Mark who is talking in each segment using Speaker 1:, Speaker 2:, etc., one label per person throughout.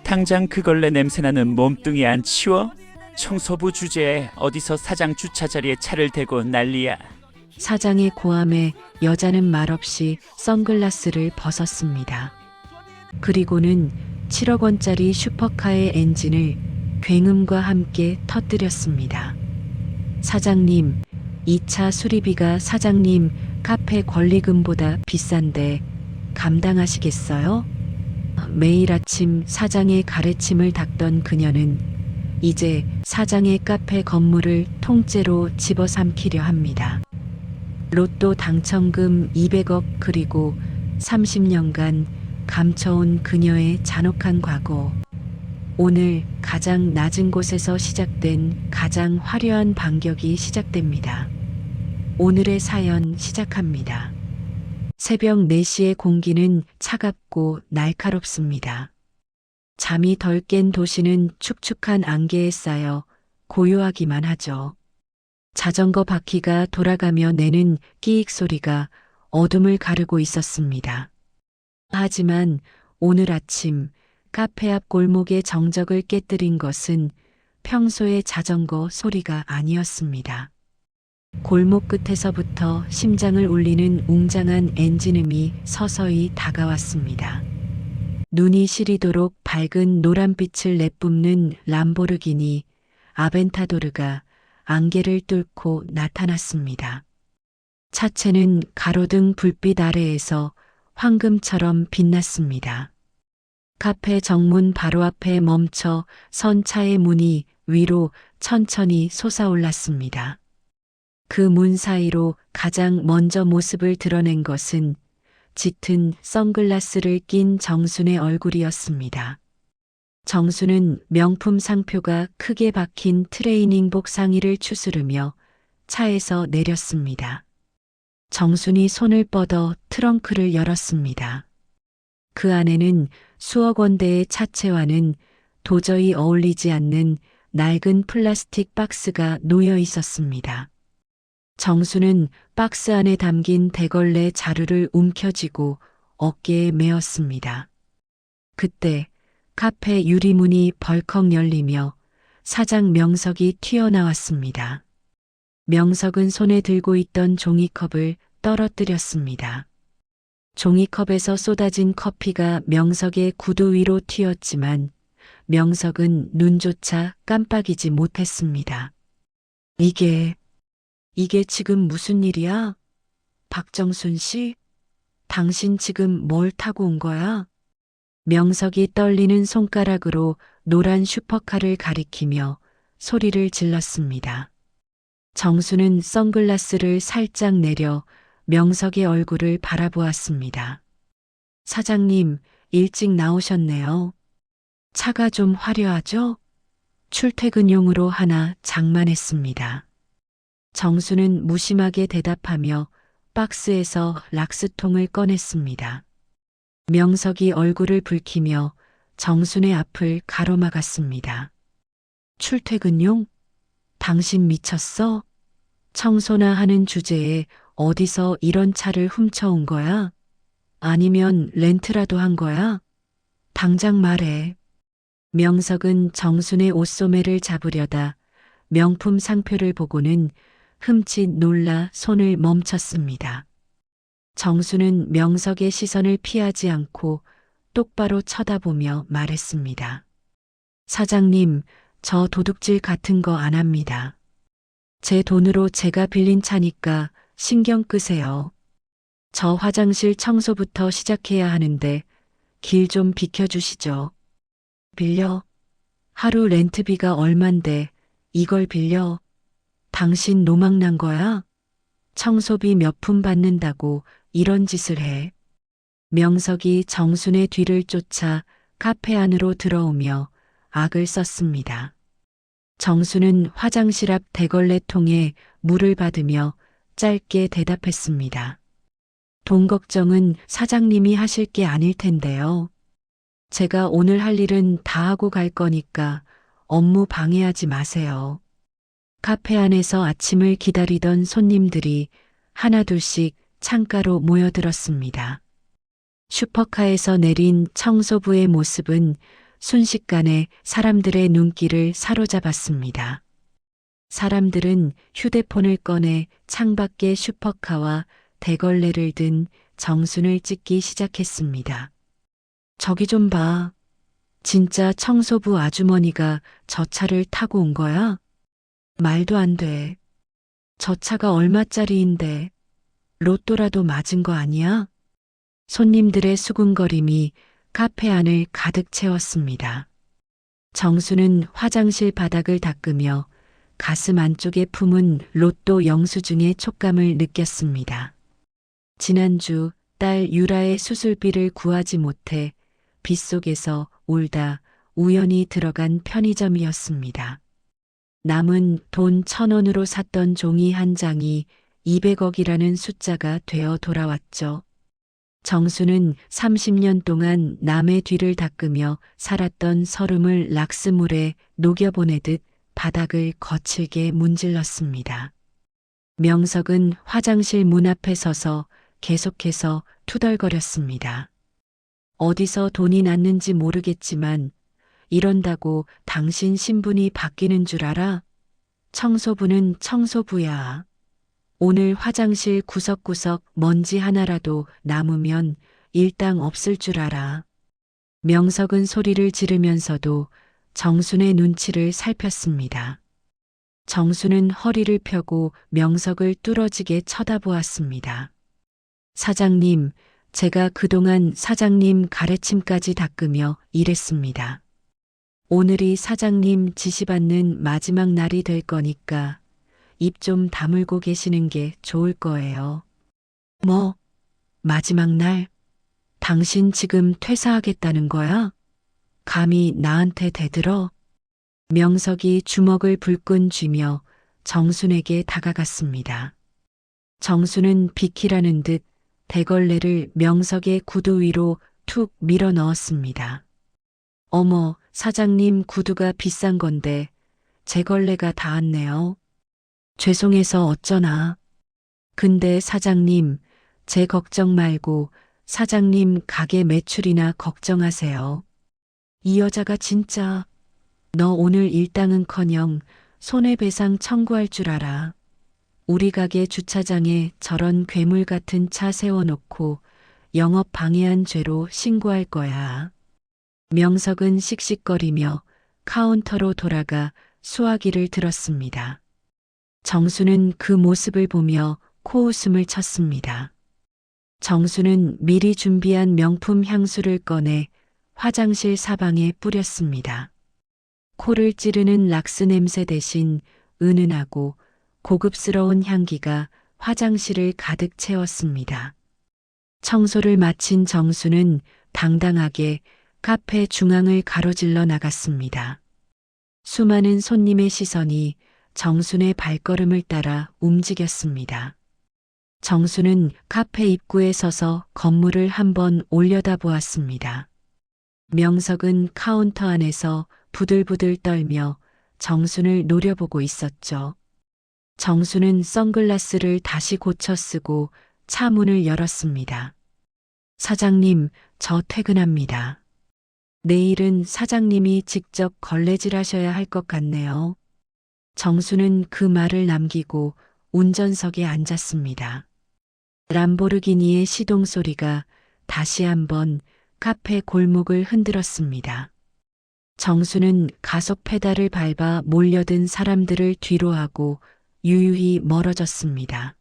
Speaker 1: 당장 그 걸레 냄새나는 몸뚱이 안 치워? 청소부 주제에 어디서 사장 주차 자리에 차를 대고 난리야.
Speaker 2: 사장의 고함에 여자는 말없이 선글라스를 벗었습니다. 그리고는 7억 원짜리 슈퍼카의 엔진을 굉음과 함께 터뜨렸습니다. 사장님, 이 차 수리비가 사장님 카페 권리금보다 비싼데 감당하시겠어요? 매일 아침 사장의 가래침을 닦던 그녀는 이제 사장의 카페 건물을 통째로 집어삼키려 합니다. 로또 당첨금 200억 그리고 30년간 감춰온 그녀의 잔혹한 과거. 오늘 가장 낮은 곳에서 시작된 가장 화려한 반격이 시작됩니다. 오늘의 사연 시작합니다. 새벽 4시의 공기는 차갑고 날카롭습니다. 잠이 덜 깬 도시는 축축한 안개에 쌓여 고요하기만 하죠. 자전거 바퀴가 돌아가며 내는 끼익 소리가 어둠을 가르고 있었습니다. 하지만 오늘 아침 카페 앞 골목의 정적을 깨뜨린 것은 평소의 자전거 소리가 아니었습니다. 골목 끝에서부터 심장을 울리는 웅장한 엔진음이 서서히 다가왔습니다. 눈이 시리도록 밝은 노란빛을 내뿜는 람보르기니 아벤타도르가 안개를 뚫고 나타났습니다. 차체는 가로등 불빛 아래에서 황금처럼 빛났습니다. 카페 정문 바로 앞에 멈춰 선 차의 문이 위로 천천히 솟아올랐습니다. 그 문 사이로 가장 먼저 모습을 드러낸 것은 짙은 선글라스를 낀 정순의 얼굴이었습니다. 정순은 명품 상표가 크게 박힌 트레이닝복 상의를 추스르며 차에서 내렸습니다. 정순이 손을 뻗어 트렁크를 열었습니다. 그 안에는 수억 원대의 차체와는 도저히 어울리지 않는 낡은 플라스틱 박스가 놓여 있었습니다. 정수는 박스 안에 담긴 대걸레 자루를 움켜쥐고 어깨에 메었습니다. 그때 카페 유리문이 벌컥 열리며 사장 명석이 튀어나왔습니다. 명석은 손에 들고 있던 종이컵을 떨어뜨렸습니다. 종이컵에서 쏟아진 커피가 명석의 구두 위로 튀었지만 명석은 눈조차 깜빡이지 못했습니다. 이게 지금 무슨 일이야? 박정순 씨? 당신 지금 뭘 타고 온 거야? 명석이 떨리는 손가락으로 노란 슈퍼카를 가리키며 소리를 질렀습니다. 정수는 선글라스를 살짝 내려 명석의 얼굴을 바라보았습니다. 사장님, 일찍 나오셨네요. 차가 좀 화려하죠? 출퇴근용으로 하나 장만했습니다. 정수는 무심하게 대답하며 박스에서 락스통을 꺼냈습니다. 명석이 얼굴을 붉히며 정순의 앞을 가로막았습니다. 출퇴근용? 당신 미쳤어? 청소나 하는 주제에 어디서 이런 차를 훔쳐온 거야? 아니면 렌트라도 한 거야? 당장 말해. 명석은 정순의 옷소매를 잡으려다 명품 상표를 보고는 흠칫 놀라 손을 멈췄습니다. 정수는 명석의 시선을 피하지 않고 똑바로 쳐다보며 말했습니다. 사장님, 저 도둑질 같은 거 안 합니다. 제 돈으로 제가 빌린 차니까 신경 끄세요. 저 화장실 청소부터 시작해야 하는데 길 좀 비켜주시죠. 빌려? 하루 렌트비가 얼만데 이걸 빌려? 당신 노망난 거야? 청소비 몇 푼 받는다고 이런 짓을 해. 명석이 정순의 뒤를 쫓아 카페 안으로 들어오며 악을 썼습니다. 정순은 화장실 앞 대걸레통에 물을 받으며 짧게 대답했습니다. 돈 걱정은 사장님이 하실 게 아닐 텐데요. 제가 오늘 할 일은 다 하고 갈 거니까 업무 방해하지 마세요. 카페 안에서 아침을 기다리던 손님들이 하나둘씩 창가로 모여들었습니다. 슈퍼카에서 내린 청소부의 모습은 순식간에 사람들의 눈길을 사로잡았습니다. 사람들은 휴대폰을 꺼내 창밖의 슈퍼카와 대걸레를 든 정순을 찍기 시작했습니다. 저기 좀 봐. 진짜 청소부 아주머니가 저 차를 타고 온 거야? 말도 안 돼. 저 차가 얼마짜리인데 로또라도 맞은 거 아니야? 손님들의 수군거림이 카페 안을 가득 채웠습니다. 정수는 화장실 바닥을 닦으며 가슴 안쪽에 품은 로또 영수증의 촉감을 느꼈습니다. 지난주 딸 유라의 수술비를 구하지 못해 빗속에서 울다 우연히 들어간 편의점이었습니다. 남은 돈 1,000원으로 샀던 종이 한 장이 200억이라는 숫자가 되어 돌아왔죠. 정수는 30년 동안 남의 뒤를 닦으며 살았던 서름을 락스물에 녹여보내듯 바닥을 거칠게 문질렀습니다. 명석은 화장실 문 앞에 서서 계속해서 투덜거렸습니다. 어디서 돈이 났는지 모르겠지만 이런다고 당신 신분이 바뀌는 줄 알아? 청소부는 청소부야. 오늘 화장실 구석구석 먼지 하나라도 남으면 일당 없을 줄 알아. 명석은 소리를 지르면서도 정순의 눈치를 살폈습니다. 정순은 허리를 펴고 명석을 뚫어지게 쳐다보았습니다. 사장님, 제가 그동안 사장님 가래침까지 닦으며 일했습니다. 오늘이 사장님 지시받는 마지막 날이 될 거니까 입 좀 다물고 계시는 게 좋을 거예요. 뭐, 마지막 날? 당신 지금 퇴사하겠다는 거야? 감히 나한테 대들어? 명석이 주먹을 불끈 쥐며 정순에게 다가갔습니다. 정순은 비키라는 듯 대걸레를 명석의 구두 위로 툭 밀어 넣었습니다. 어머, 사장님 구두가 비싼 건데 제 걸레가 닿았네요. 죄송해서 어쩌나. 근데 사장님, 제 걱정 말고 사장님 가게 매출이나 걱정하세요. 이 여자가 진짜 너 오늘 일당은커녕 손해배상 청구할 줄 알아. 우리 가게 주차장에 저런 괴물 같은 차 세워놓고 영업 방해한 죄로 신고할 거야. 명석은 씩씩거리며 카운터로 돌아가 수화기를 들었습니다. 정수는 그 모습을 보며 코웃음을 쳤습니다. 정수는 미리 준비한 명품 향수를 꺼내 화장실 사방에 뿌렸습니다. 코를 찌르는 락스 냄새 대신 은은하고 고급스러운 향기가 화장실을 가득 채웠습니다. 청소를 마친 정수는 당당하게 카페 중앙을 가로질러 나갔습니다. 수많은 손님의 시선이 정순의 발걸음을 따라 움직였습니다. 정순은 카페 입구에 서서 건물을 한번 올려다보았습니다. 명석은 카운터 안에서 부들부들 떨며 정순을 노려보고 있었죠. 정순은 선글라스를 다시 고쳐 쓰고 차 문을 열었습니다. 사장님, 저 퇴근합니다. 내일은 사장님이 직접 걸레질하셔야 할 것 같네요. 정수는 그 말을 남기고 운전석에 앉았습니다. 람보르기니의 시동 소리가 다시 한번 카페 골목을 흔들었습니다. 정수는 가속 페달을 밟아 몰려든 사람들을 뒤로하고 유유히 멀어졌습니다.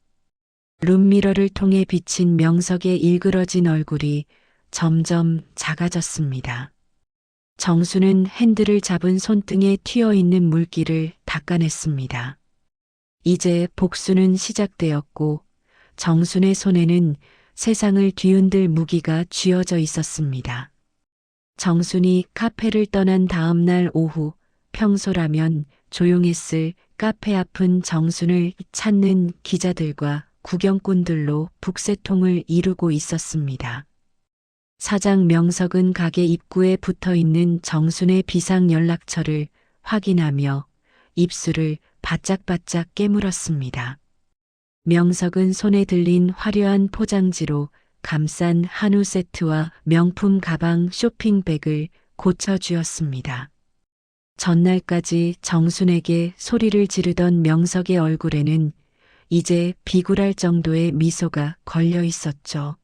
Speaker 2: 룸미러를 통해 비친 명석의 일그러진 얼굴이 점점 작아졌습니다. 정수는 핸들을 잡은 손등에 튀어있는 물기를 닦아냈습니다. 이제 복수는 시작되었고 정순의 손에는 세상을 뒤흔들 무기가 쥐어져 있었습니다. 정순이 카페를 떠난 다음 날 오후 평소라면 조용했을 카페 앞은 정순을 찾는 기자들과 구경꾼들로 북새통을 이루고 있었습니다. 사장 명석은 가게 입구에 붙어있는 정순의 비상 연락처를 확인하며 입술을 바짝바짝 깨물었습니다. 명석은 손에 들린 화려한 포장지로 감싼 한우 세트와 명품 가방 쇼핑백을 고쳐주었습니다. 전날까지 정순에게 소리를 지르던 명석의 얼굴에는 이제 비굴할 정도의 미소가 걸려 있었죠.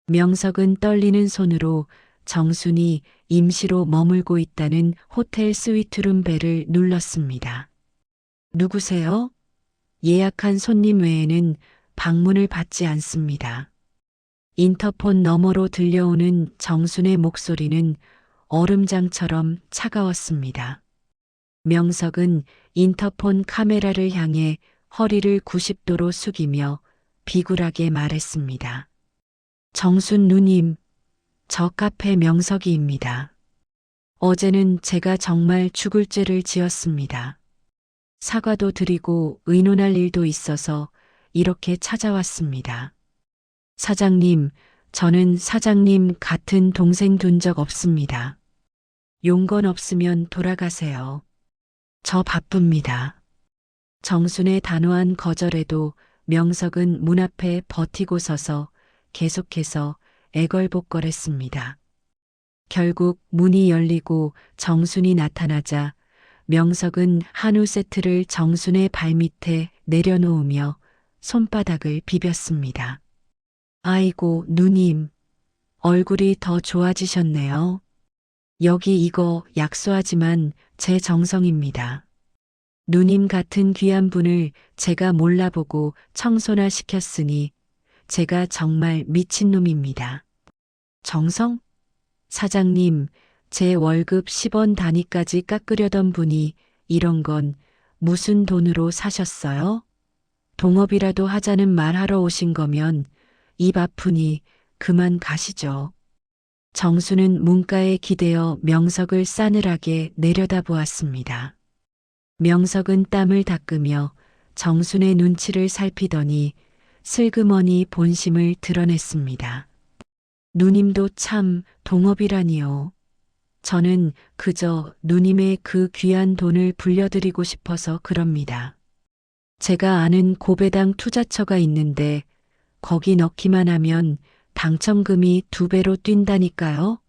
Speaker 2: 명석은 떨리는 손으로 정순이 임시로 머물고 있다는 호텔 스위트룸 벨을 눌렀습니다. 누구세요? 예약한 손님 외에는 방문을 받지 않습니다. 인터폰 너머로 들려오는 정순의 목소리는 얼음장처럼 차가웠습니다. 명석은 인터폰 카메라를 향해 허리를 90도로 숙이며 비굴하게 말했습니다. 정순 누님, 저 카페 명석이입니다. 어제는 제가 정말 죽을 죄를 지었습니다. 사과도 드리고 의논할 일도 있어서 이렇게 찾아왔습니다. 사장님, 저는 사장님 같은 동생 둔 적 없습니다. 용건 없으면 돌아가세요. 저 바쁩니다. 정순의 단호한 거절에도 명석은 문 앞에 버티고 서서 계속해서 애걸복걸했습니다. 결국 문이 열리고 정순이 나타나자 명석은 한우 세트를 정순의 발밑에 내려놓으며 손바닥을 비볐습니다. 아이고, 누님. 얼굴이 더 좋아지셨네요. 여기 이거 약소하지만 제 정성입니다. 누님 같은 귀한 분을 제가 몰라보고 청소나 시켰으니 제가 정말 미친놈입니다. 정성? 사장님, 제 월급 10원 단위까지 깎으려던 분이 이런 건 무슨 돈으로 사셨어요? 동업이라도 하자는 말하러 오신 거면 입 아프니 그만 가시죠. 정수는 문가에 기대어 명석을 싸늘하게 내려다보았습니다. 명석은 땀을 닦으며 정순의 눈치를 살피더니 슬그머니 본심을 드러냈습니다. 누님도 참 동업이라니요. 저는 그저 누님의 그 귀한 돈을 불려드리고 싶어서 그럽니다. 제가 아는 고배당 투자처가 있는데 거기 넣기만 하면 당첨금이 2배로 뛴다니까요.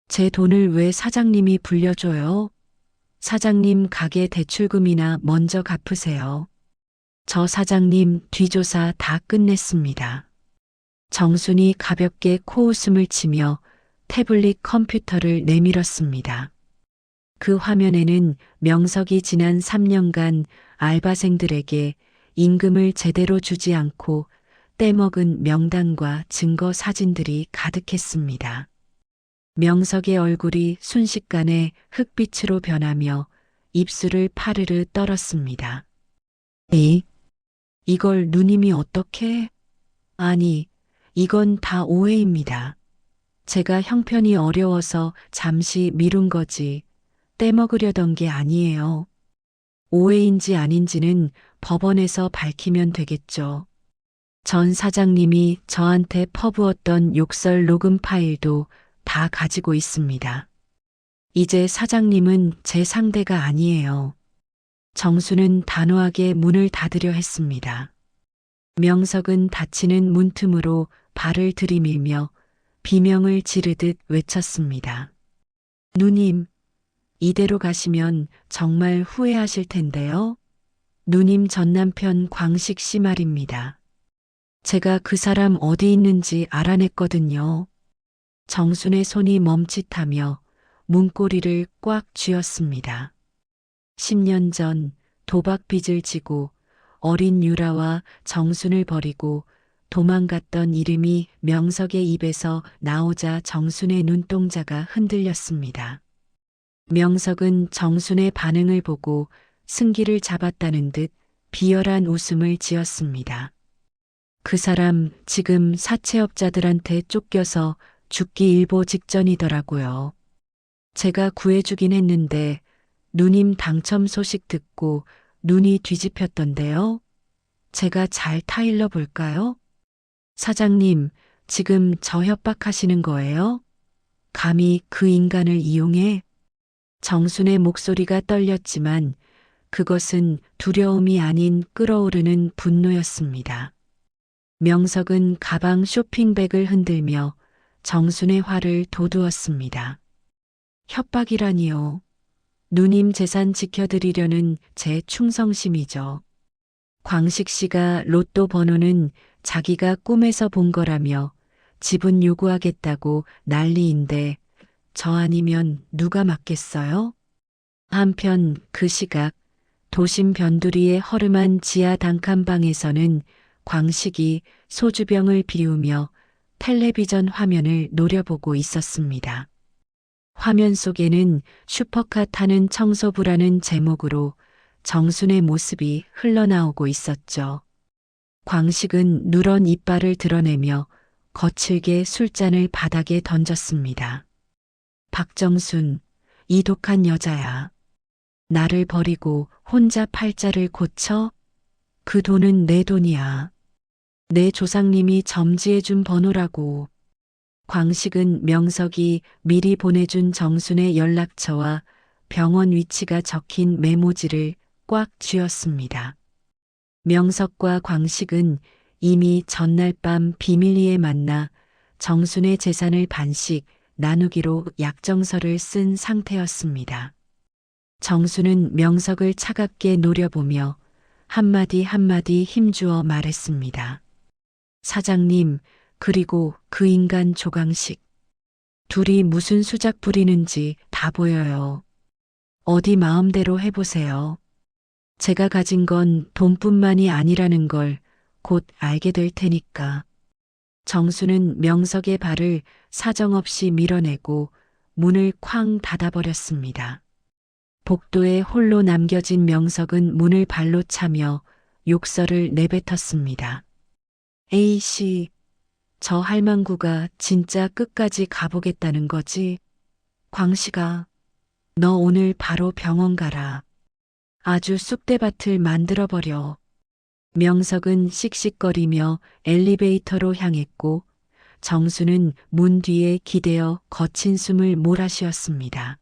Speaker 2: 제 돈을 왜 사장님이 불려줘요? 사장님 가게 대출금이나 먼저 갚으세요. 저 사장님 뒤조사 다 끝냈습니다. 정순이 가볍게 코웃음을 치며 태블릿 컴퓨터를 내밀었습니다. 그 화면에는 명석이 지난 3년간 알바생들에게 임금을 제대로 주지 않고 떼먹은 명단과 증거 사진들이 가득했습니다. 명석의 얼굴이 순식간에 흑빛으로 변하며 입술을 파르르 떨었습니다. 에이, 이걸 누님이 어떻게? 아니, 이건 다 오해입니다. 제가 형편이 어려워서 잠시 미룬 거지 떼먹으려던 게 아니에요. 오해인지 아닌지는 법원에서 밝히면 되겠죠. 전 사장님이 저한테 퍼부었던 욕설 녹음 파일도 다 가지고 있습니다. 이제 사장님은 제 상대가 아니에요. 정수는 단호하게 문을 닫으려 했습니다. 명석은 닫히는 문틈으로 발을 들이밀며 비명을 지르듯 외쳤습니다. 누님, 이대로 가시면 정말 후회하실 텐데요. 누님 전 남편 광식 씨 말입니다. 제가 그 사람 어디 있는지 알아냈거든요. 정순의 손이 멈칫하며 문고리를 꽉 쥐었습니다. 10년 전 도박빚을 지고 어린 유라와 정순을 버리고 도망갔던 이름이 명석의 입에서 나오자 정순의 눈동자가 흔들렸습니다. 명석은 정순의 반응을 보고 승기를 잡았다는 듯 비열한 웃음을 지었습니다. 그 사람 지금 사채업자들한테 쫓겨서 죽기 일보 직전이더라고요. 제가 구해주긴 했는데 누님 당첨 소식 듣고 눈이 뒤집혔던데요. 제가 잘 타일러 볼까요? 사장님, 지금 저 협박하시는 거예요? 감히 그 인간을 이용해? 정순의 목소리가 떨렸지만 그것은 두려움이 아닌 끓어오르는 분노였습니다. 명석은 가방 쇼핑백을 흔들며 정순의 화를 돋우었습니다. 협박이라니요. 누님 재산 지켜드리려는 제 충성심이죠. 광식 씨가 로또 번호는 자기가 꿈에서 본 거라며 지분 요구하겠다고 난리인데 저 아니면 누가 맞겠어요? 한편 그 시각 도심 변두리의 허름한 지하 단칸방에서는 광식이 소주병을 비우며 텔레비전 화면을 노려보고 있었습니다. 화면 속에는 슈퍼카 타는 청소부라는 제목으로 정순의 모습이 흘러나오고 있었죠. 광식은 누런 이빨을 드러내며 거칠게 술잔을 바닥에 던졌습니다. 박정순, 이 독한 여자야. 나를 버리고 혼자 팔자를 고쳐? 그 돈은 내 돈이야. 내 조상님이 점지해준 번호라고. 광식은 명석이 미리 보내준 정순의 연락처와 병원 위치가 적힌 메모지를 꽉 쥐었습니다. 명석과 광식은 이미 전날 밤 비밀리에 만나 정순의 재산을 반씩 나누기로 약정서를 쓴 상태였습니다. 정순은 명석을 차갑게 노려보며 한마디 한마디 힘주어 말했습니다. 사장님, 그리고 그 인간 조강식. 둘이 무슨 수작 부리는지 다 보여요. 어디 마음대로 해보세요. 제가 가진 건 돈뿐만이 아니라는 걸 곧 알게 될 테니까. 정수는 명석의 발을 사정없이 밀어내고 문을 쾅 닫아버렸습니다. 복도에 홀로 남겨진 명석은 문을 발로 차며 욕설을 내뱉었습니다. A씨, 저 할망구가 진짜 끝까지 가보겠다는 거지? 광식아, 너 오늘 바로 병원 가라. 아주 쑥대밭을 만들어버려. 명석은 씩씩거리며 엘리베이터로 향했고 정수는 문 뒤에 기대어 거친 숨을 몰아쉬었습니다.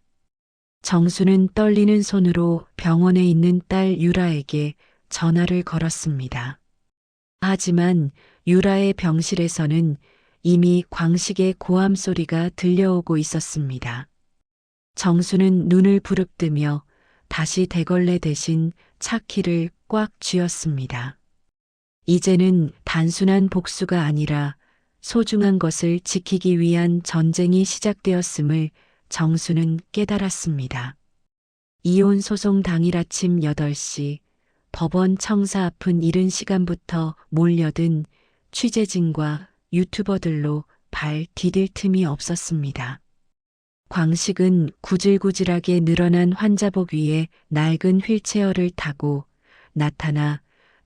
Speaker 2: 정수는 떨리는 손으로 병원에 있는 딸 유라에게 전화를 걸었습니다. 하지만 유라의 병실에서는 이미 광식의 고함 소리가 들려오고 있었습니다. 정수는 눈을 부릅뜨며 다시 대걸레 대신 차키를 꽉 쥐었습니다. 이제는 단순한 복수가 아니라 소중한 것을 지키기 위한 전쟁이 시작되었음을 정수는 깨달았습니다. 이혼 소송 당일 아침 8시 법원 청사 앞은 이른 시간부터 몰려든 취재진과 유튜버들로 발 디딜 틈이 없었습니다. 광식은 구질구질하게 늘어난 환자복 위에 낡은 휠체어를 타고 나타나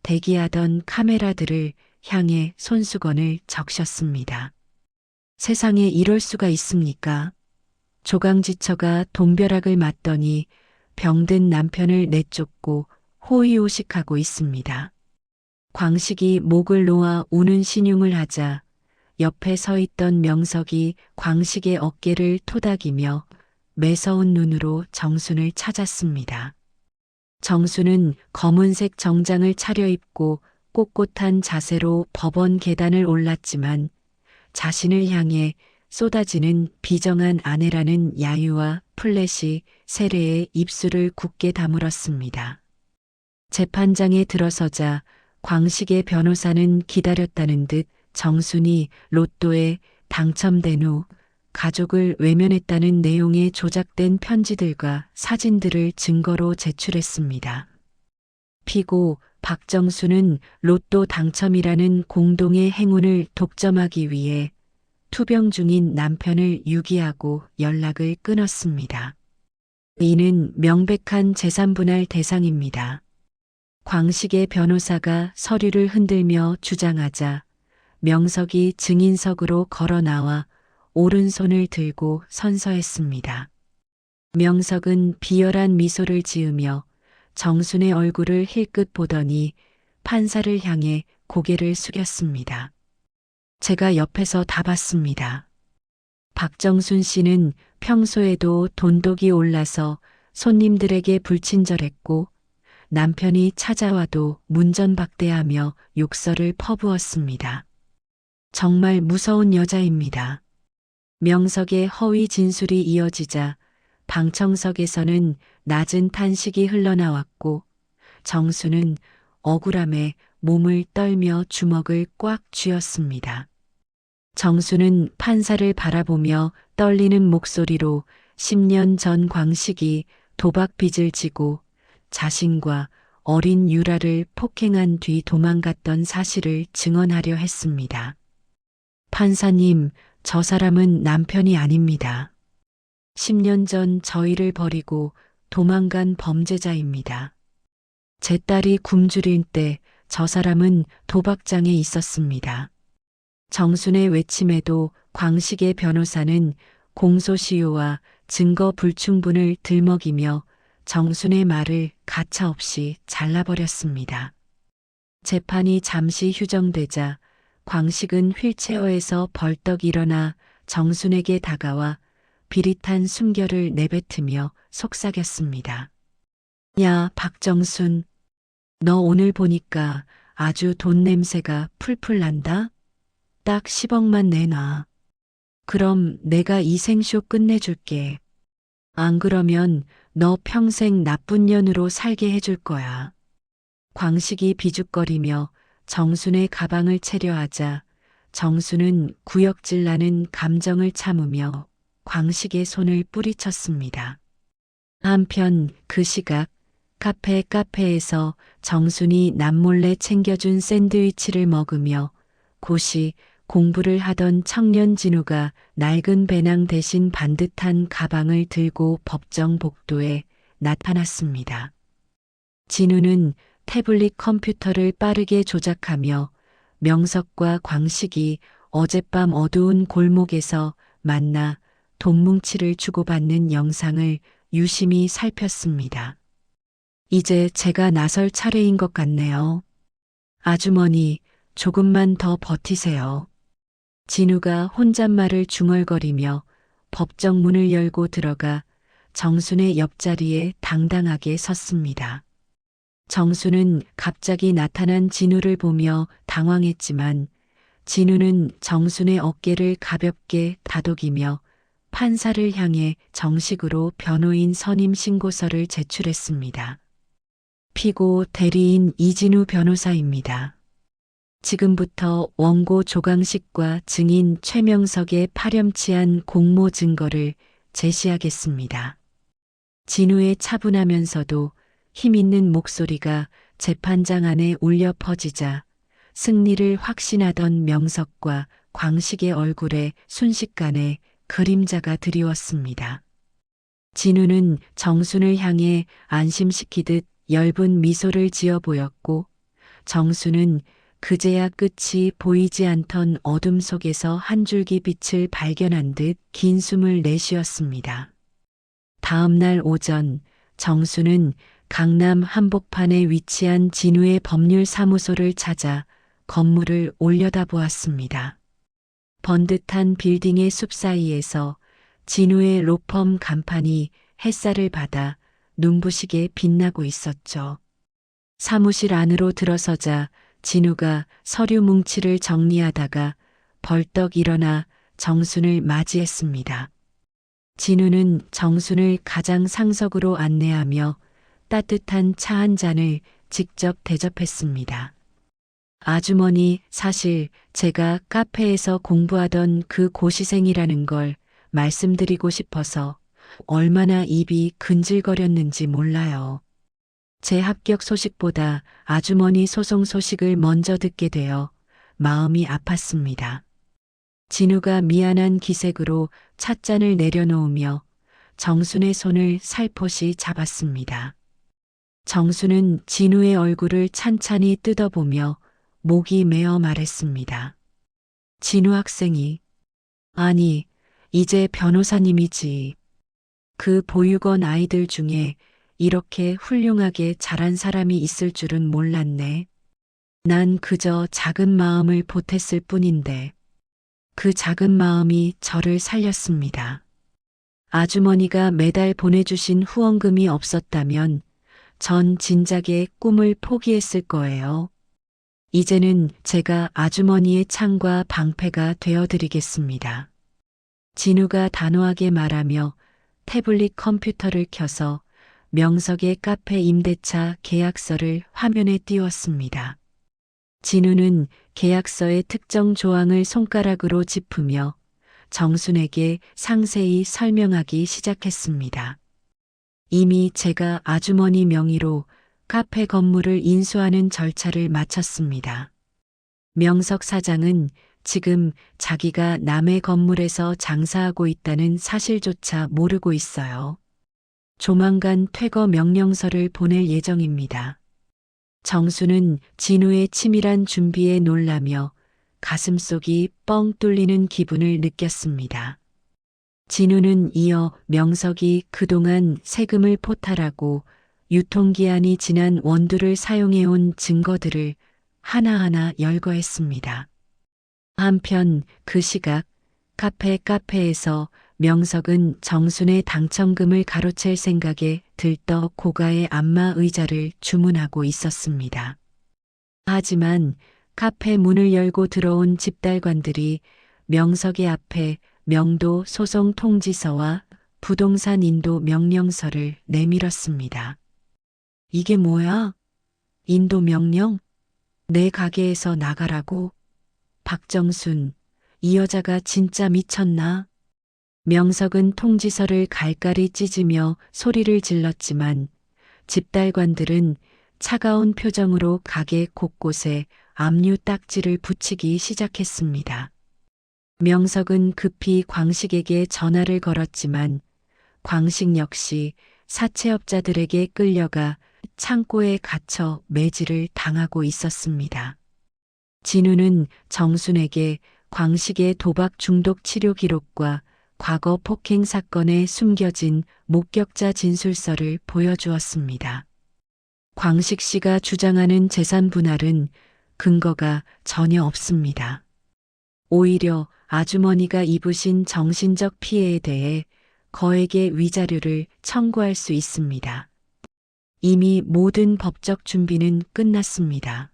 Speaker 2: 대기하던 카메라들을 향해 손수건을 적셨습니다. 세상에 이럴 수가 있습니까? 조강지처가 돈벼락을 맞더니 병든 남편을 내쫓고 호의호식하고 있습니다. 광식이 목을 놓아 우는 신용을 하자 옆에 서 있던 명석이 광식의 어깨를 토닥이며 매서운 눈으로 정순을 찾았습니다. 정수는 검은색 정장을 차려입고 꼿꼿한 자세로 법원 계단을 올랐지만 자신을 향해 쏟아지는 비정한 아내라는 야유와 플랫이 세례에 입술을 굳게 다물었습니다. 재판장에 들어서자 광식의 변호사는 기다렸다는 듯 정순이 로또에 당첨된 후 가족을 외면했다는 내용의 조작된 편지들과 사진들을 증거로 제출했습니다. 피고 박정수는 로또 당첨이라는 공동의 행운을 독점하기 위해 투병 중인 남편을 유기하고 연락을 끊었습니다. 이는 명백한 재산분할 대상입니다. 광식의 변호사가 서류를 흔들며 주장하자 명석이 증인석으로 걸어 나와 오른손을 들고 선서했습니다. 명석은 비열한 미소를 지으며 정순의 얼굴을 힐끗 보더니 판사를 향해 고개를 숙였습니다. 제가 옆에서 다 봤습니다. 박정순 씨는 평소에도 돈독이 올라서 손님들에게 불친절했고 남편이 찾아와도 문전박대하며 욕설을 퍼부었습니다. 정말 무서운 여자입니다. 명석의 허위 진술이 이어지자 방청석에서는 낮은 탄식이 흘러나왔고 정수는 억울함에 몸을 떨며 주먹을 꽉 쥐었습니다. 정수는 판사를 바라보며 떨리는 목소리로 10년 전 광식이 도박빚을 지고 자신과 어린 유라를 폭행한 뒤 도망갔던 사실을 증언하려 했습니다. 판사님, 저 사람은 남편이 아닙니다. 10년 전 저희를 버리고 도망간 범죄자입니다. 제 딸이 굶주릴 때 저 사람은 도박장에 있었습니다. 정순의 외침에도 광식의 변호사는 공소시효와 증거 불충분을 들먹이며 정순의 말을 가차없이 잘라버렸습니다. 재판이 잠시 휴정되자 광식은 휠체어에서 벌떡 일어나 정순에게 다가와 비릿한 숨결을 내뱉으며 속삭였습니다. 야, 박정순, 너 오늘 보니까 아주 돈 냄새가 풀풀 난다? 딱 10억만 내놔. 그럼 내가 이 생쇼 끝내줄게. 안 그러면 너 평생 나쁜 년으로 살게 해줄 거야. 광식이 비죽거리며 정순의 가방을 채려 하자 정순은 구역질 나는 감정을 참으며 광식의 손을 뿌리쳤습니다. 한편 그 시각 카페에서 정순이 남몰래 챙겨준 샌드위치를 먹으며 고시 공부를 하던 청년 진우가 낡은 배낭 대신 반듯한 가방을 들고 법정 복도에 나타났습니다. 진우는 태블릿 컴퓨터를 빠르게 조작하며 명석과 광식이 어젯밤 어두운 골목에서 만나 돈뭉치를 주고받는 영상을 유심히 살폈습니다. 이제 제가 나설 차례인 것 같네요. 아주머니, 조금만 더 버티세요. 진우가 혼잣말을 중얼거리며 법정 문을 열고 들어가 정순의 옆자리에 당당하게 섰습니다. 정순은 갑자기 나타난 진우를 보며 당황했지만 진우는 정순의 어깨를 가볍게 다독이며 판사를 향해 정식으로 변호인 선임 신고서를 제출했습니다. 피고 대리인 이진우 변호사입니다. 지금부터 원고 조강식과 증인 최명석의 파렴치한 공모 증거를 제시하겠습니다. 진우의 차분하면서도 힘있는 목소리가 재판장 안에 울려 퍼지자 승리를 확신하던 명석과 광식의 얼굴에 순식간에 그림자가 드리웠습니다. 진우는 정순을 향해 안심시키듯 엷은 미소를 지어 보였고 정순은 그제야 끝이 보이지 않던 어둠 속에서 한 줄기 빛을 발견한 듯 긴 숨을 내쉬었습니다. 다음 날 오전 정순은 강남 한복판에 위치한 진우의 법률사무소를 찾아 건물을 올려다보았습니다. 번듯한 빌딩의 숲 사이에서 진우의 로펌 간판이 햇살을 받아 눈부시게 빛나고 있었죠. 사무실 안으로 들어서자 진우가 서류 뭉치를 정리하다가 벌떡 일어나 정순을 맞이했습니다. 진우는 정순을 가장 상석으로 안내하며 따뜻한 차 한 잔을 직접 대접했습니다. 아주머니, 사실 제가 카페에서 공부하던 그 고시생이라는 걸 말씀드리고 싶어서 얼마나 입이 근질거렸는지 몰라요. 제 합격 소식보다 아주머니 소송 소식을 먼저 듣게 되어 마음이 아팠습니다. 진우가 미안한 기색으로 찻잔을 내려놓으며 정순의 손을 살포시 잡았습니다. 정순은 진우의 얼굴을 찬찬히 뜯어보며 목이 메어 말했습니다. 진우 학생이, 아니, 이제 변호사님이지. 그 보육원 아이들 중에 이렇게 훌륭하게 자란 사람이 있을 줄은 몰랐네. 난 그저 작은 마음을 보탰을 뿐인데 그 작은 마음이 저를 살렸습니다. 아주머니가 매달 보내주신 후원금이 없었다면 전 진작에 꿈을 포기했을 거예요. 이제는 제가 아주머니의 창과 방패가 되어드리겠습니다. 진우가 단호하게 말하며 태블릿 컴퓨터를 켜서 명석의 카페 임대차 계약서를 화면에 띄웠습니다. 진우는 계약서의 특정 조항을 손가락으로 짚으며 정순에게 상세히 설명하기 시작했습니다. 이미 제가 아주머니 명의로 카페 건물을 인수하는 절차를 마쳤습니다. 명석 사장은 지금 자기가 남의 건물에서 장사하고 있다는 사실조차 모르고 있어요. 조만간 퇴거 명령서를 보낼 예정입니다. 정수는 진우의 치밀한 준비에 놀라며 가슴속이 뻥 뚫리는 기분을 느꼈습니다. 진우는 이어 명석이 그동안 세금을 포탈하고 유통기한이 지난 원두를 사용해온 증거들을 하나하나 열거했습니다. 한편 그 시각 카페에서 명석은 정순의 당첨금을 가로챌 생각에 들떠 고가의 안마 의자를 주문하고 있었습니다. 하지만 카페 문을 열고 들어온 집달관들이 명석의 앞에 명도 소송 통지서와 부동산 인도 명령서를 내밀었습니다. 이게 뭐야? 인도 명령? 내 가게에서 나가라고? 박정순, 이 여자가 진짜 미쳤나? 명석은 통지서를 갈갈이 찢으며 소리를 질렀지만 집달관들은 차가운 표정으로 가게 곳곳에 압류 딱지를 붙이기 시작했습니다. 명석은 급히 광식에게 전화를 걸었지만 광식 역시 사채업자들에게 끌려가 창고에 갇혀 매질을 당하고 있었습니다. 진우는 정순에게 광식의 도박 중독 치료 기록과 과거 폭행 사건에 숨겨진 목격자 진술서를 보여주었습니다. 광식 씨가 주장하는 재산 분할은 근거가 전혀 없습니다. 오히려 아주머니가 입으신 정신적 피해에 대해 거액의 위자료를 청구할 수 있습니다. 이미 모든 법적 준비는 끝났습니다.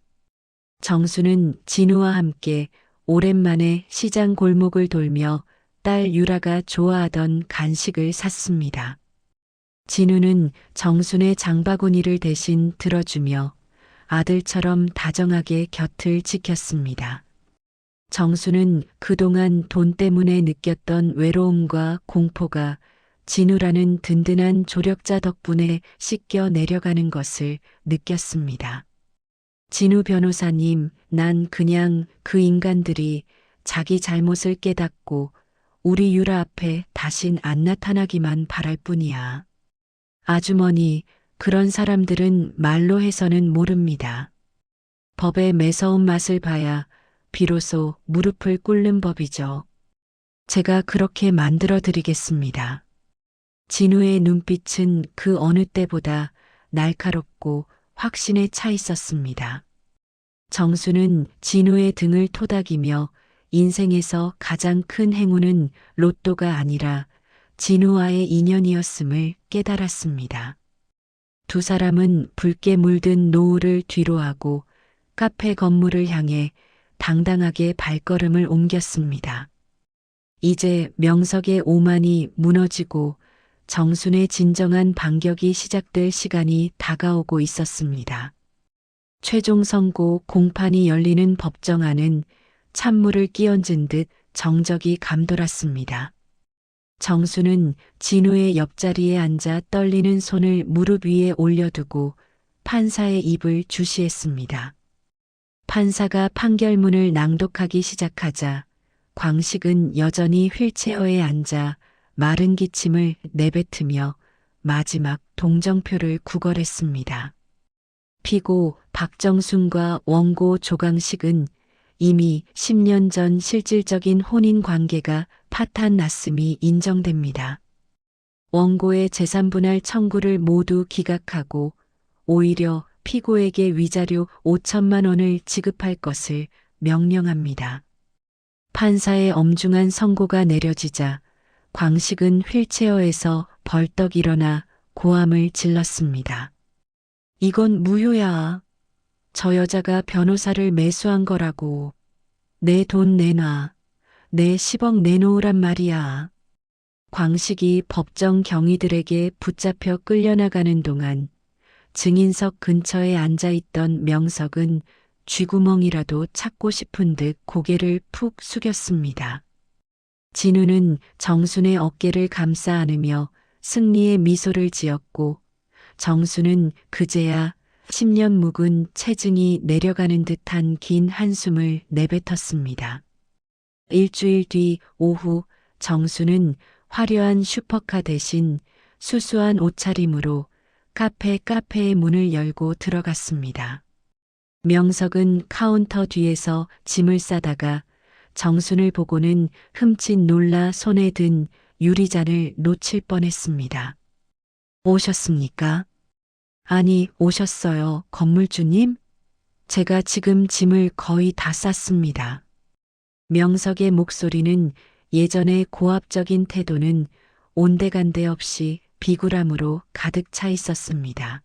Speaker 2: 정수는 진우와 함께 오랜만에 시장 골목을 돌며 딸 유라가 좋아하던 간식을 샀습니다. 진우는 정순의 장바구니를 대신 들어주며 아들처럼 다정하게 곁을 지켰습니다. 정수는 그동안 돈 때문에 느꼈던 외로움과 공포가 진우라는 든든한 조력자 덕분에 씻겨 내려가는 것을 느꼈습니다. 진우 변호사님, 난 그냥 그 인간들이 자기 잘못을 깨닫고 우리 유라 앞에 다신 안 나타나기만 바랄 뿐이야. 아주머니, 그런 사람들은 말로 해서는 모릅니다. 법의 매서운 맛을 봐야 비로소 무릎을 꿇는 법이죠. 제가 그렇게 만들어 드리겠습니다. 진우의 눈빛은 그 어느 때보다 날카롭고 확신에 차 있었습니다. 정수는 진우의 등을 토닥이며 인생에서 가장 큰 행운은 로또가 아니라 진우와의 인연이었음을 깨달았습니다. 두 사람은 붉게 물든 노을을 뒤로하고 카페 건물을 향해 당당하게 발걸음을 옮겼습니다. 이제 명석의 오만이 무너지고 정순의 진정한 반격이 시작될 시간이 다가오고 있었습니다. 최종 선고 공판이 열리는 법정 안은 찬물을 끼얹은 듯 정적이 감돌았습니다. 정수는 진우의 옆자리에 앉아 떨리는 손을 무릎 위에 올려두고 판사의 입을 주시했습니다. 판사가 판결문을 낭독하기 시작하자 광식은 여전히 휠체어에 앉아 마른 기침을 내뱉으며 마지막 동정표를 구걸했습니다. 피고 박정순과 원고 조강식은 이미 10년 전 실질적인 혼인 관계가 파탄 났음이 인정됩니다. 원고의 재산분할 청구를 모두 기각하고 오히려 피고에게 위자료 5천만 원을 지급할 것을 명령합니다. 판사의 엄중한 선고가 내려지자 광식은 휠체어에서 벌떡 일어나 고함을 질렀습니다. 이건 무효야. 저 여자가 변호사를 매수한 거라고. 내 돈 내놔. 내 10억 내놓으란 말이야. 광식이 법정 경위들에게 붙잡혀 끌려나가는 동안 증인석 근처에 앉아있던 명석은 쥐구멍이라도 찾고 싶은 듯 고개를 푹 숙였습니다. 진우는 정순의 어깨를 감싸 안으며 승리의 미소를 지었고 정순은 그제야 10년 묵은 체증이 내려가는 듯한 긴 한숨을 내뱉었습니다. 일주일 뒤 오후 정순은 화려한 슈퍼카 대신 수수한 옷차림으로 카페의 문을 열고 들어갔습니다. 명석은 카운터 뒤에서 짐을 싸다가 정순을 보고는 흠칫 놀라 손에 든 유리잔을 놓칠 뻔했습니다. 오셨습니까? 아니, 오셨어요, 건물주님? 제가 지금 짐을 거의 다 쌌습니다. 명석의 목소리는 예전의 고압적인 태도는 온데간데 없이 비굴함으로 가득 차 있었습니다.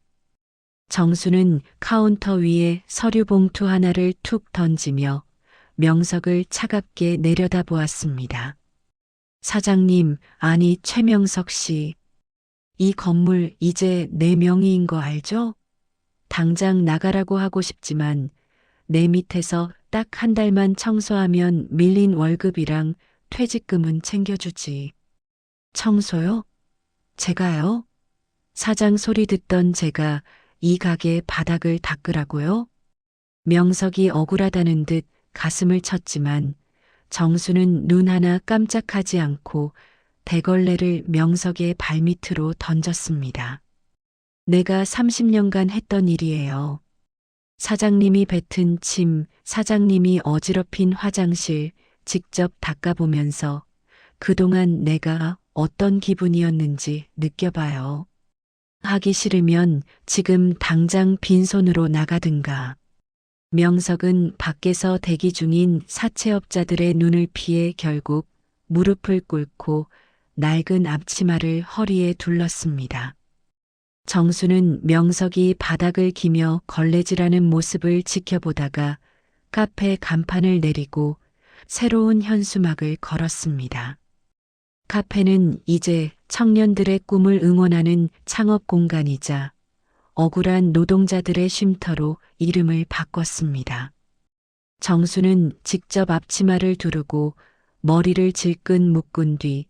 Speaker 2: 정수는 카운터 위에 서류 봉투 하나를 툭 던지며 명석을 차갑게 내려다보았습니다. 사장님, 아니 최명석 씨. 이 건물 이제 내 명의인 거 알죠? 당장 나가라고 하고 싶지만 내 밑에서 딱 한 달만 청소하면 밀린 월급이랑 퇴직금은 챙겨주지. 청소요? 제가요? 사장 소리 듣던 제가 이 가게 바닥을 닦으라고요? 명석이 억울하다는 듯 가슴을 쳤지만 정수는 눈 하나 깜짝하지 않고 대걸레를 명석의 발밑으로 던졌습니다. 내가 30년간 했던 일이에요. 사장님이 뱉은 침, 사장님이 어지럽힌 화장실 직접 닦아보면서 그동안 내가 어떤 기분이었는지 느껴봐요. 하기 싫으면 지금 당장 빈손으로 나가든가. 명석은 밖에서 대기 중인 사채업자들의 눈을 피해 결국 무릎을 꿇고 낡은 앞치마를 허리에 둘렀습니다. 정수는 명석이 바닥을 기며 걸레질하는 모습을 지켜보다가 카페 간판을 내리고 새로운 현수막을 걸었습니다. 카페는 이제 청년들의 꿈을 응원하는 창업 공간이자 억울한 노동자들의 쉼터로 이름을 바꿨습니다. 정수는 직접 앞치마를 두르고 머리를 질끈 묶은 뒤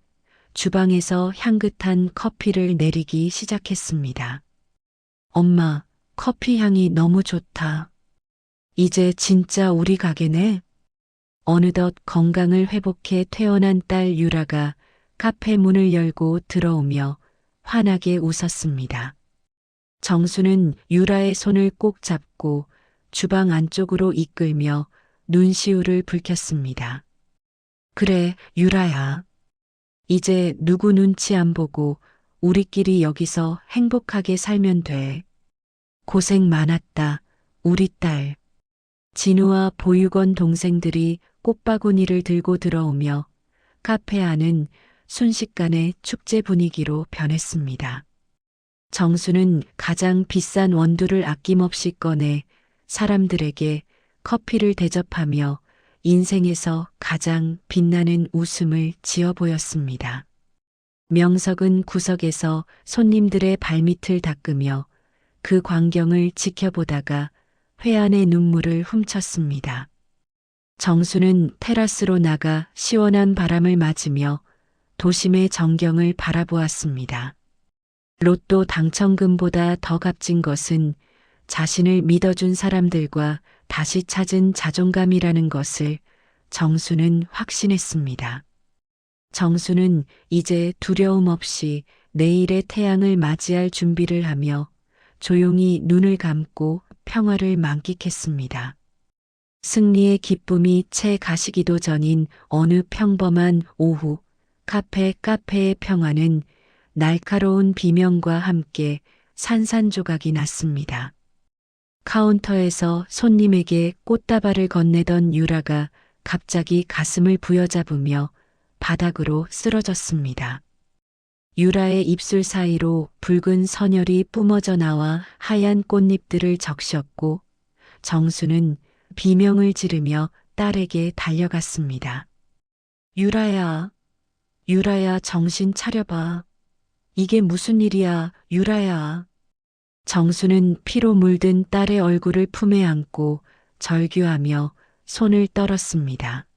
Speaker 2: 주방에서 향긋한 커피를 내리기 시작했습니다. 엄마, 커피 향이 너무 좋다. 이제 진짜 우리 가게네. 어느덧 건강을 회복해 퇴원한 딸 유라가 카페 문을 열고 들어오며 환하게 웃었습니다. 정수는 유라의 손을 꼭 잡고 주방 안쪽으로 이끌며 눈시울을 붉혔습니다. 그래, 유라야. 이제 누구 눈치 안 보고 우리끼리 여기서 행복하게 살면 돼. 고생 많았다, 우리 딸. 진우와 보육원 동생들이 꽃바구니를 들고 들어오며 카페 안은 순식간에 축제 분위기로 변했습니다. 정수는 가장 비싼 원두를 아낌없이 꺼내 사람들에게 커피를 대접하며 인생에서 가장 빛나는 웃음을 지어 보였습니다. 명석은 구석에서 손님들의 발밑을 닦으며 그 광경을 지켜보다가 회한의 눈물을 훔쳤습니다. 정수는 테라스로 나가 시원한 바람을 맞으며 도심의 전경을 바라보았습니다. 로또 당첨금보다 더 값진 것은 자신을 믿어준 사람들과 다시 찾은 자존감이라는 것을 정수는 확신했습니다. 정수는 이제 두려움 없이 내일의 태양을 맞이할 준비를 하며 조용히 눈을 감고 평화를 만끽했습니다. 승리의 기쁨이 채 가시기도 전인 어느 평범한 오후, 카페의 평화는 날카로운 비명과 함께 산산조각이 났습니다. 카운터에서 손님에게 꽃다발을 건네던 유라가 갑자기 가슴을 부여잡으며 바닥으로 쓰러졌습니다. 유라의 입술 사이로 붉은 선혈이 뿜어져 나와 하얀 꽃잎들을 적셨고 정수는 비명을 지르며 딸에게 달려갔습니다. 유라야, 유라야, 정신 차려봐. 이게 무슨 일이야, 유라야. 정수는 피로 물든 딸의 얼굴을 품에 안고 절규하며 손을 떨었습니다.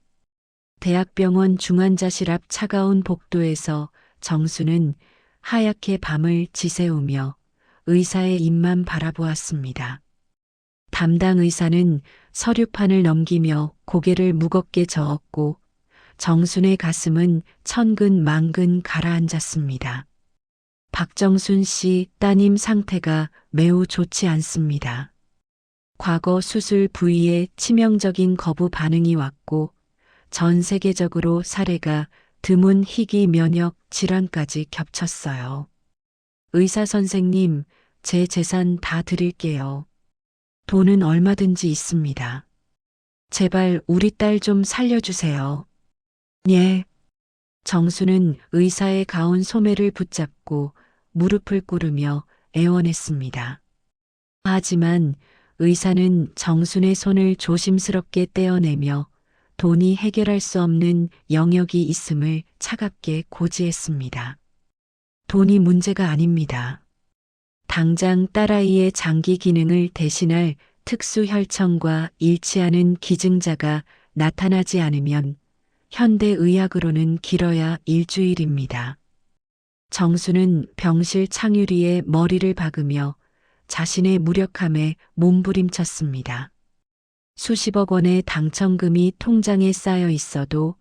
Speaker 2: 대학병원 중환자실 앞 차가운 복도에서 정수는 하얗게 밤을 지새우며 의사의 입만 바라보았습니다. 담당 의사는 서류판을 넘기며 고개를 무겁게 저었고 정순의 가슴은 천근만근 가라앉았습니다. 박정순 씨 따님 상태가 매우 좋지 않습니다. 과거 수술 부위에 치명적인 거부 반응이 왔고 전 세계적으로 사례가 드문 희귀 면역 질환까지 겹쳤어요. 의사 선생님, 제 재산 다 드릴게요. 돈은 얼마든지 있습니다. 제발 우리 딸 좀 살려주세요. 예. 정수는 의사의 가운 소매를 붙잡고 무릎을 꿇으며 애원했습니다. 하지만 의사는 정순의 손을 조심스럽게 떼어내며 돈이 해결할 수 없는 영역이 있음을 차갑게 고지했습니다. 돈이 문제가 아닙니다. 당장 딸아이의 장기 기능을 대신할 특수혈청과 일치하는 기증자가 나타나지 않으면 현대의학으로는 길어야 일주일입니다. 정수는 병실 창유리에 머리를 박으며 자신의 무력함에 몸부림쳤습니다. 수십억 원의 당첨금이 통장에 쌓여 있어도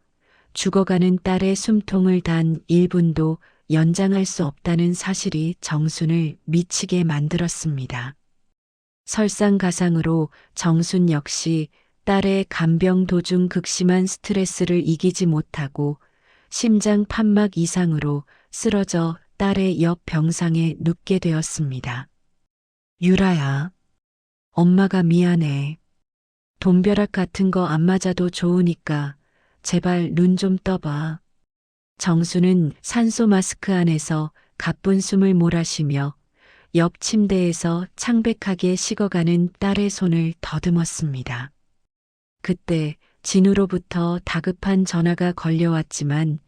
Speaker 2: 죽어가는 딸의 숨통을 단 1분도 연장할 수 없다는 사실이 정순을 미치게 만들었습니다. 설상가상으로 정순 역시 딸의 간병 도중 극심한 스트레스를 이기지 못하고 심장 판막 이상으로 쓰러져 딸의 옆 병상에 눕게 되었습니다. 유라야, 엄마가 미안해. 돈벼락 같은 거 안 맞아도 좋으니까 제발 눈 좀 떠봐. 정수는 산소 마스크 안에서 가쁜 숨을 몰아쉬며 옆 침대에서 창백하게 식어가는 딸의 손을 더듬었습니다. 그때 진우로부터 다급한 전화가 걸려왔지만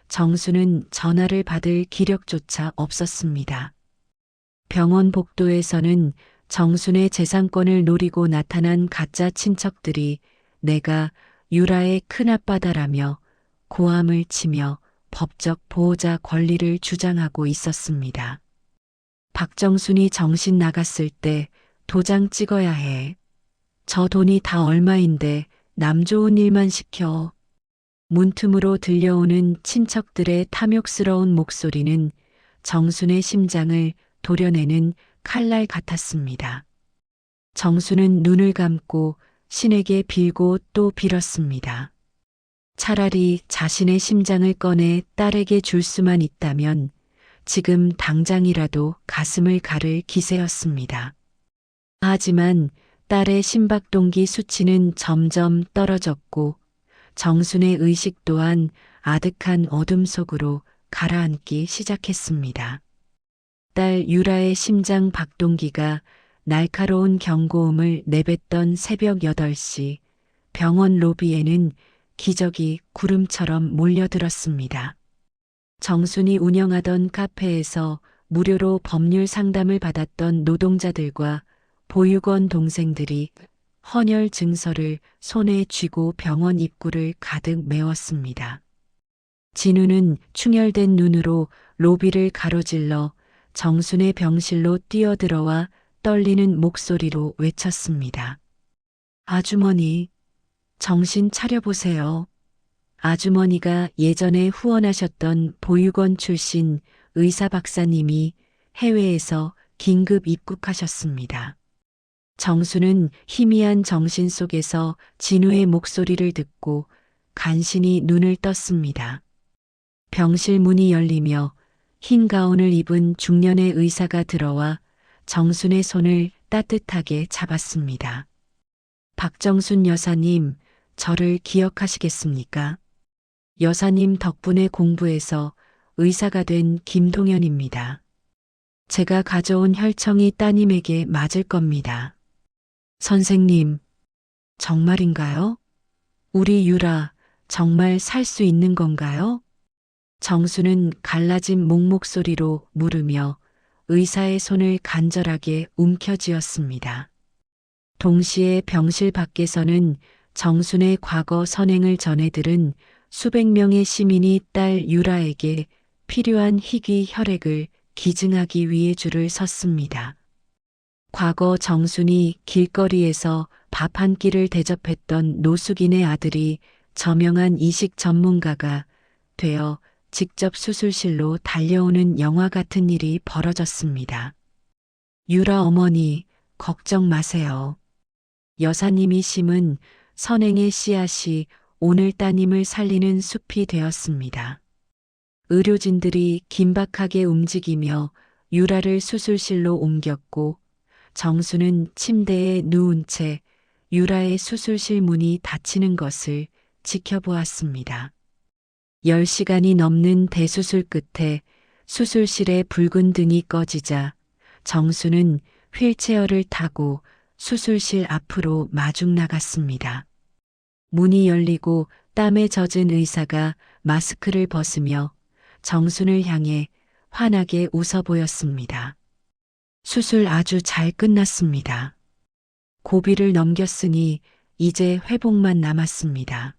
Speaker 2: 정수는 전화를 받을 기력조차 없었습니다. 병원 복도에서는 정순의 재산권을 노리고 나타난 가짜 친척들이 내가 유라의 큰아빠다라며 고함을 치며 법적 보호자 권리를 주장하고 있었습니다. 박정순이 정신 나갔을 때 도장 찍어야 해. 저 돈이 다 얼마인데 남 좋은 일만 시켜. 문틈으로 들려오는 친척들의 탐욕스러운 목소리는 정순의 심장을 도려내는 칼날 같았습니다. 정수는 눈을 감고 신에게 빌고 또 빌었습니다. 차라리 자신의 심장을 꺼내 딸에게 줄 수만 있다면 지금 당장이라도 가슴을 가를 기세였습니다. 하지만 딸의 심박동기 수치는 점점 떨어졌고 정순의 의식 또한 아득한 어둠 속으로 가라앉기 시작했습니다. 딸 유라의 심장 박동기가 날카로운 경고음을 내뱉던 새벽 8시 병원 로비에는 기적이 구름처럼 몰려들었습니다. 정순이 운영하던 카페에서 무료로 법률 상담을 받았던 노동자들과 보육원 동생들이 헌혈 증서를 손에 쥐고 병원 입구를 가득 메웠습니다. 진우는 충혈된 눈으로 로비를 가로질러 정순의 병실로 뛰어들어와 떨리는 목소리로 외쳤습니다. 아주머니, 정신 차려보세요. 아주머니가 예전에 후원하셨던 보육원 출신 의사 박사님이 해외에서 긴급 입국하셨습니다. 정수는 희미한 정신 속에서 진우의 목소리를 듣고 간신히 눈을 떴습니다. 병실 문이 열리며 흰 가운을 입은 중년의 의사가 들어와 정순의 손을 따뜻하게 잡았습니다. 박정순 여사님, 저를 기억하시겠습니까? 여사님 덕분에 공부해서 의사가 된 김동현입니다. 제가 가져온 혈청이 따님에게 맞을 겁니다. 선생님, 정말인가요? 우리 유라 정말 살 수 있는 건가요? 정수는 갈라진 목소리로 물으며 의사의 손을 간절하게 움켜쥐었습니다. 동시에 병실 밖에서는 정순의 과거 선행을 전해 들은 수백 명의 시민이 딸 유라에게 필요한 희귀 혈액을 기증하기 위해 줄을 섰습니다. 과거 정순이 길거리에서 밥 한 끼를 대접했던 노숙인의 아들이 저명한 이식 전문가가 되어 직접 수술실로 달려오는 영화 같은 일이 벌어졌습니다. 유라 어머니, 걱정 마세요. 여사님이 심은 선행의 씨앗이 오늘 따님을 살리는 숲이 되었습니다. 의료진들이 긴박하게 움직이며 유라를 수술실로 옮겼고 정수는 침대에 누운 채 유라의 수술실 문이 닫히는 것을 지켜보았습니다. 10시간이 넘는 대수술 끝에 수술실의 붉은 등이 꺼지자 정수는 휠체어를 타고 수술실 앞으로 마중 나갔습니다. 문이 열리고 땀에 젖은 의사가 마스크를 벗으며 정순을 향해 환하게 웃어 보였습니다. 수술 아주 잘 끝났습니다. 고비를 넘겼으니 이제 회복만 남았습니다.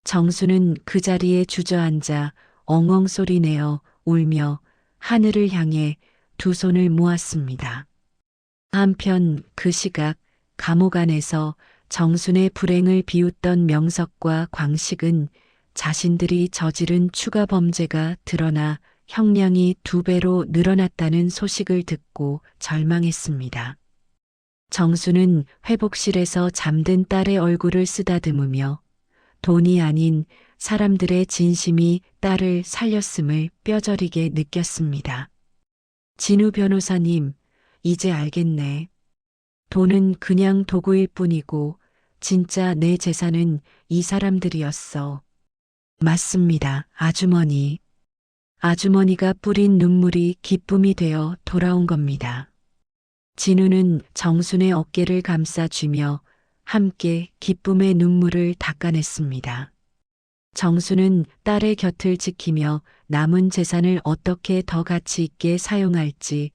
Speaker 2: 정수는 그 자리에 주저앉아 엉엉 소리내어 울며 하늘을 향해 두 손을 모았습니다. 한편 그 시각 감옥 안에서 정순의 불행을 비웃던 명석과 광식은 자신들이 저지른 추가 범죄가 드러나 형량이 2배로 늘어났다는 소식을 듣고 절망했습니다. 정수는 회복실에서 잠든 딸의 얼굴을 쓰다듬으며 돈이 아닌 사람들의 진심이 딸을 살렸음을 뼈저리게 느꼈습니다. 진우 변호사님, 이제 알겠네. 돈은 그냥 도구일 뿐이고 진짜 내 재산은 이 사람들이었어. 맞습니다, 아주머니. 아주머니가 뿌린 눈물이 기쁨이 되어 돌아온 겁니다. 진우는 정순의 어깨를 감싸주며 함께 기쁨의 눈물을 닦아냈습니다. 정순은 딸의 곁을 지키며 남은 재산을 어떻게 더 가치 있게 사용할지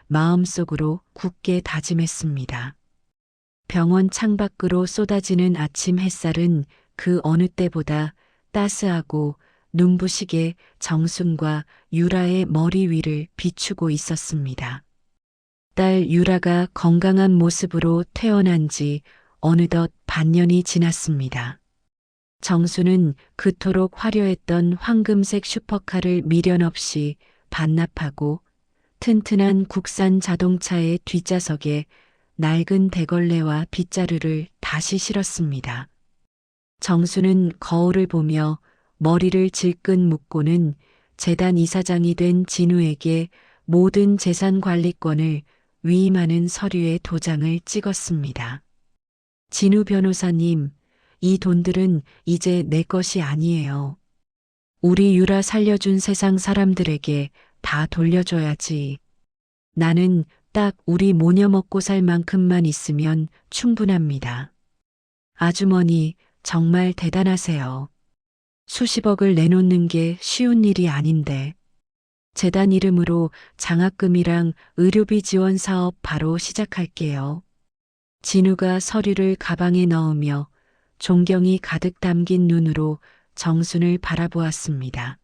Speaker 2: 마음속으로 굳게 다짐했습니다. 병원 창밖으로 쏟아지는 아침 햇살은 그 어느 때보다 따스하고 눈부시게 정순과 유라의 머리 위를 비추고 있었습니다. 딸 유라가 건강한 모습으로 태어난 지 어느덧 반년이 지났습니다. 정수는 그토록 화려했던 황금색 슈퍼카를 미련 없이 반납하고 튼튼한 국산 자동차의 뒷좌석에 낡은 대걸레와 빗자루를 다시 실었습니다. 정수는 거울을 보며 머리를 질끈 묶고는 재단 이사장이 된 진우에게 모든 재산 관리권을 위임하는 서류에 도장을 찍었습니다. 진우 변호사님, 이 돈들은 이제 내 것이 아니에요. 우리 유라 살려준 세상 사람들에게 다 돌려줘야지. 나는 딱 우리 모녀 먹고 살 만큼만 있으면 충분합니다. 아주머니, 정말 대단하세요. 수십억을 내놓는 게 쉬운 일이 아닌데. 재단 이름으로 장학금이랑 의료비 지원 사업 바로 시작할게요. 진우가 서류를 가방에 넣으며 존경이 가득 담긴 눈으로 정순을 바라보았습니다.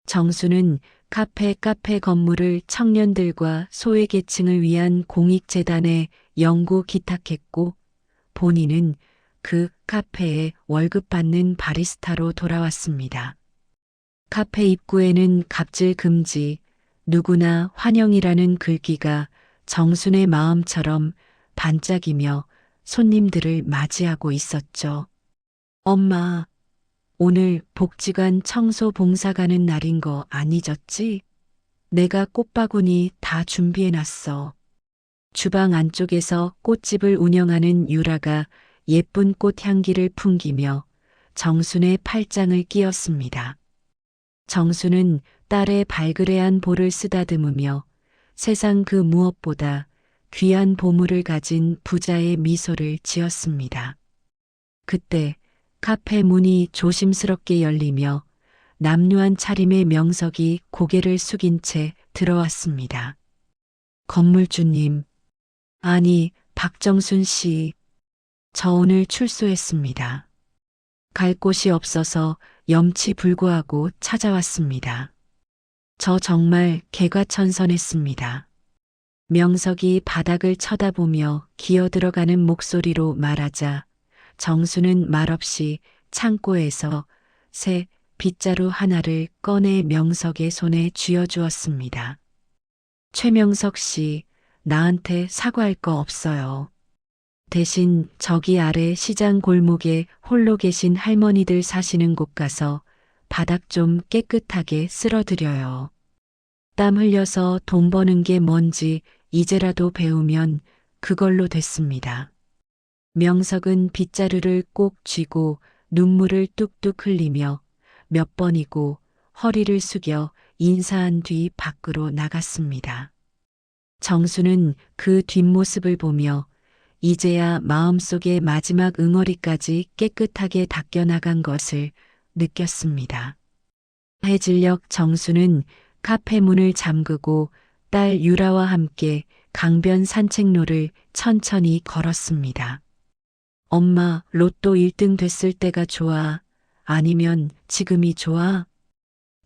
Speaker 2: 정순은 카페 건물을 청년들과 소외계층을 위한 공익재단에 영구 기탁했고 본인은 그 카페에 월급 받는 바리스타로 돌아왔습니다. 카페 입구에는 갑질 금지, 누구나 환영이라는 글귀가 정순의 마음처럼 반짝이며 손님들을 맞이하고 있었죠. 엄마, 오늘 복지관 청소 봉사 가는 날인 거 안 잊었지? 내가 꽃바구니 다 준비해놨어. 주방 안쪽에서 꽃집을 운영하는 유라가 예쁜 꽃 향기를 풍기며 정순의 팔짱을 끼었습니다. 정순은 딸의 발그레한 볼을 쓰다듬으며 세상 그 무엇보다 귀한 보물을 가진 부자의 미소를 지었습니다. 그때 카페 문이 조심스럽게 열리며 남루한 차림의 명석이 고개를 숙인 채 들어왔습니다. 건물주님, 아니, 박정순 씨, 저 오늘 출소했습니다. 갈 곳이 없어서 염치불구하고 찾아왔습니다. 저 정말 개과천선했습니다. 명석이 바닥을 쳐다보며 기어들어가는 목소리로 말하자 정수는 말없이 창고에서 새 빗자루 하나를 꺼내 명석의 손에 쥐어주었습니다. 최명석 씨, 나한테 사과할 거 없어요. 대신 저기 아래 시장 골목에 홀로 계신 할머니들 사시는 곳 가서 바닥 좀 깨끗하게 쓸어드려요. 땀 흘려서 돈 버는 게 뭔지 이제라도 배우면 그걸로 됐습니다. 명석은 빗자루를 꼭 쥐고 눈물을 뚝뚝 흘리며 몇 번이고 허리를 숙여 인사한 뒤 밖으로 나갔습니다. 정수는 그 뒷모습을 보며 이제야 마음속의 마지막 응어리까지 깨끗하게 닦여나간 것을 느꼈습니다. 해질녘 정수는 카페 문을 잠그고 딸 유라와 함께 강변 산책로를 천천히 걸었습니다. 엄마, 로또 1등 됐을 때가 좋아? 아니면 지금이 좋아?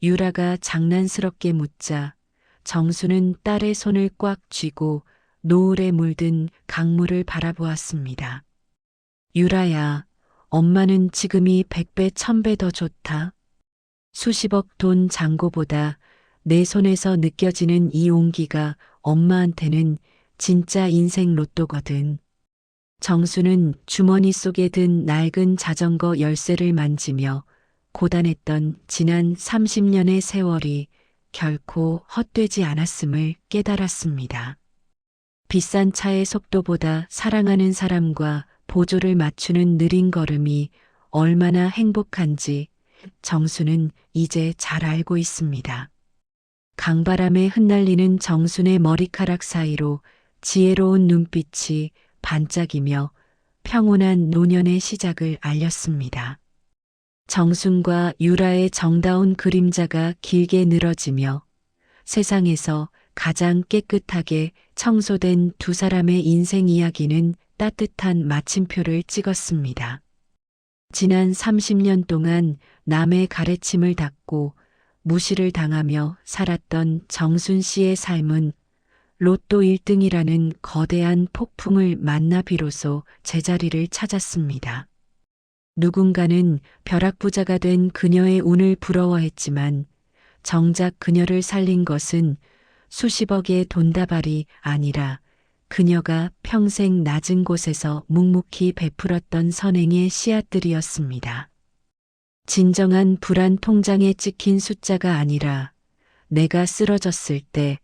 Speaker 2: 유라가 장난스럽게 묻자 정수는 딸의 손을 꽉 쥐고 노을에 물든 강물을 바라보았습니다. 유라야, 엄마는 지금이 100배, 1000배 더 좋다. 수십억 돈 잔고보다 내 손에서 느껴지는 이 온기가 엄마한테는 진짜 인생 로또거든. 정수는 주머니 속에 든 낡은 자전거 열쇠를 만지며 고단했던 지난 30년의 세월이 결코 헛되지 않았음을 깨달았습니다. 비싼 차의 속도보다 사랑하는 사람과 보조를 맞추는 느린 걸음이 얼마나 행복한지 정수는 이제 잘 알고 있습니다. 강바람에 흩날리는 정순의 머리카락 사이로 지혜로운 눈빛이 반짝이며 평온한 노년의 시작을 알렸습니다. 정순과 유라의 정다운 그림자가 길게 늘어지며 세상에서 가장 깨끗하게 청소된 두 사람의 인생 이야기는 따뜻한 마침표를 찍었습니다. 지난 30년 동안 남의 가래침을 닦고 무시를 당하며 살았던 정순 씨의 삶은 로또 1등이라는 거대한 폭풍을 만나 비로소 제자리를 찾았습니다. 누군가는 벼락부자가 된 그녀의 운을 부러워했지만 정작 그녀를 살린 것은 수십억의 돈다발이 아니라 그녀가 평생 낮은 곳에서 묵묵히 베풀었던 선행의 씨앗들이었습니다. 진정한 불안 통장에 찍힌 숫자가 아니라 내가 쓰러졌을 때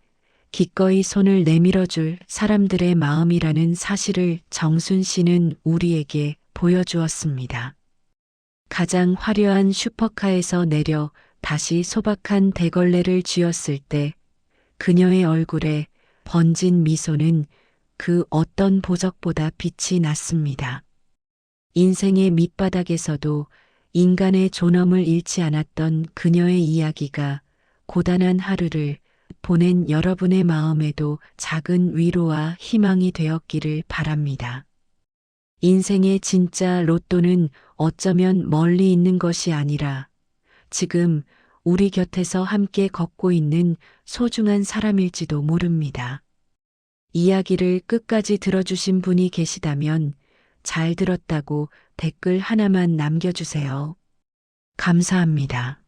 Speaker 2: 기꺼이 손을 내밀어줄 사람들의 마음이라는 사실을 정순 씨는 우리에게 보여주었습니다. 가장 화려한 슈퍼카에서 내려 다시 소박한 대걸레를 쥐었을 때 그녀의 얼굴에 번진 미소는 그 어떤 보석보다 빛이 났습니다. 인생의 밑바닥에서도 인간의 존엄을 잃지 않았던 그녀의 이야기가 고단한 하루를 보낸 여러분의 마음에도 작은 위로와 희망이 되었기를 바랍니다. 인생의 진짜 로또는 어쩌면 멀리 있는 것이 아니라 지금 우리 곁에서 함께 걷고 있는 소중한 사람일지도 모릅니다. 이야기를 끝까지 들어주신 분이 계시다면 잘 들었다고 댓글 하나만 남겨주세요. 감사합니다.